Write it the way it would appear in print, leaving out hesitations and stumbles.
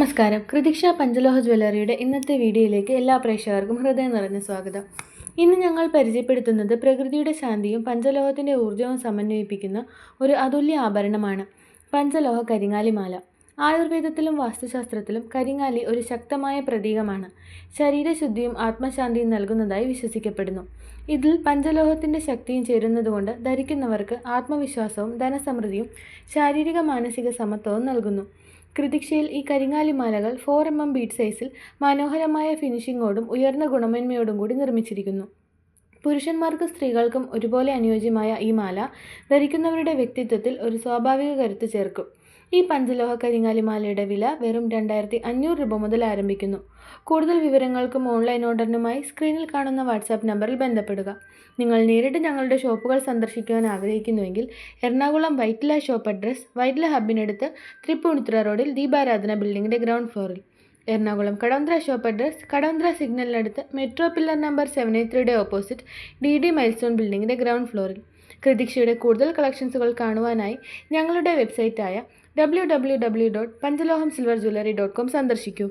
നമസ്കാരം. കൃതിക്ഷ പഞ്ചലോഹ ജ്വല്ലറിയുടെ ഇന്നത്തെ വീഡിയോയിലേക്ക് എല്ലാ പ്രേക്ഷകർക്കും ഹൃദയം നിറഞ്ഞ സ്വാഗതം. ഇന്ന് ഞങ്ങൾ പരിചയപ്പെടുത്തുന്നത് പ്രകൃതിയുടെ ശാന്തിയും പഞ്ചലോഹത്തിൻ്റെ ഊർജ്ജവും സമന്വയിപ്പിക്കുന്ന ഒരു അതുല്യ ആഭരണമാണ് പഞ്ചലോഹ കരിങ്ങാലിമാല. ആയുർവേദത്തിലും വാസ്തുശാസ്ത്രത്തിലും കരിങ്ങാലി ഒരു ശക്തമായ പ്രതീകമാണ്. ശരീരശുദ്ധിയും ആത്മശാന്തിയും നൽകുന്നതായി വിശ്വസിക്കപ്പെടുന്നു. ഇതിൽ പഞ്ചലോഹത്തിൻ്റെ ശക്തിയും ചേരുന്നതുകൊണ്ട് ധരിക്കുന്നവർക്ക് ആത്മവിശ്വാസവും ധനസമൃദ്ധിയും ശാരീരിക മാനസിക സമത്വവും നൽകുന്നു. കൃതിക്ഷയിൽ ഈ കരിങ്ങാലിമാലകൾ 4mm ബീഡ് സൈസിൽ മനോഹരമായ ഫിനിഷിങ്ങോടും ഉയർന്ന ഗുണമേന്മയോടും കൂടി നിർമ്മിച്ചിരിക്കുന്നു. പുരുഷന്മാർക്കും സ്ത്രീകൾക്കും ഒരുപോലെ അനുയോജ്യമായ ഈ മാല ധരിക്കുന്നവരുടെ വ്യക്തിത്വത്തിൽ ഒരു സ്വാഭാവിക കരുത്ത് ചേർക്കും. ഈ പഞ്ചലോഹ കരിങ്ങാലിമാലയുടെ വില വെറും 2500 രൂപ മുതൽ ആരംഭിക്കുന്നു. കൂടുതൽ വിവരങ്ങൾക്കും ഓൺലൈൻ ഓർഡറിനുമായി സ്ക്രീനിൽ കാണുന്ന വാട്സാപ്പ് നമ്പറിൽ ബന്ധപ്പെടുക. നിങ്ങൾ നേരിട്ട് ഞങ്ങളുടെ ഷോപ്പുകൾ സന്ദർശിക്കുവാൻ ആഗ്രഹിക്കുന്നുവെങ്കിൽ എറണാകുളം വൈറ്റ്ല ഷോപ്പ് അഡ്രസ് വൈറ്റ്ല ഹബിനടുത്ത് തൃപ്പൂണിത്തുറ റോഡിൽ ദീപാരാധന ബിൽഡിങ്ങിൻ്റെ ഗ്രൗണ്ട് ഫ്ലോറിൽ. എറണാകുളം കടവന്ത്ര ഷോപ്പ് അഡ്രസ് കടവന്ത്ര സിഗ്നലിനടുത്ത് മെട്രോ പില്ലർ നമ്പർ 783യുടെ ഓപ്പോസിറ്റ് DD മൈൽസ്റ്റോൺ ബിൽഡിങ്ങിൻ്റെ ഗ്രൗണ്ട് ഫ്ലോറിൽ. കൃതിക്ഷയുടെ കൂടുതൽ കളക്ഷൻസുകൾ കാണുവാനായി ഞങ്ങളുടെ വെബ്സൈറ്റായ www.panchalohamsilverjewelry.com സന്ദർശിക്കൂ.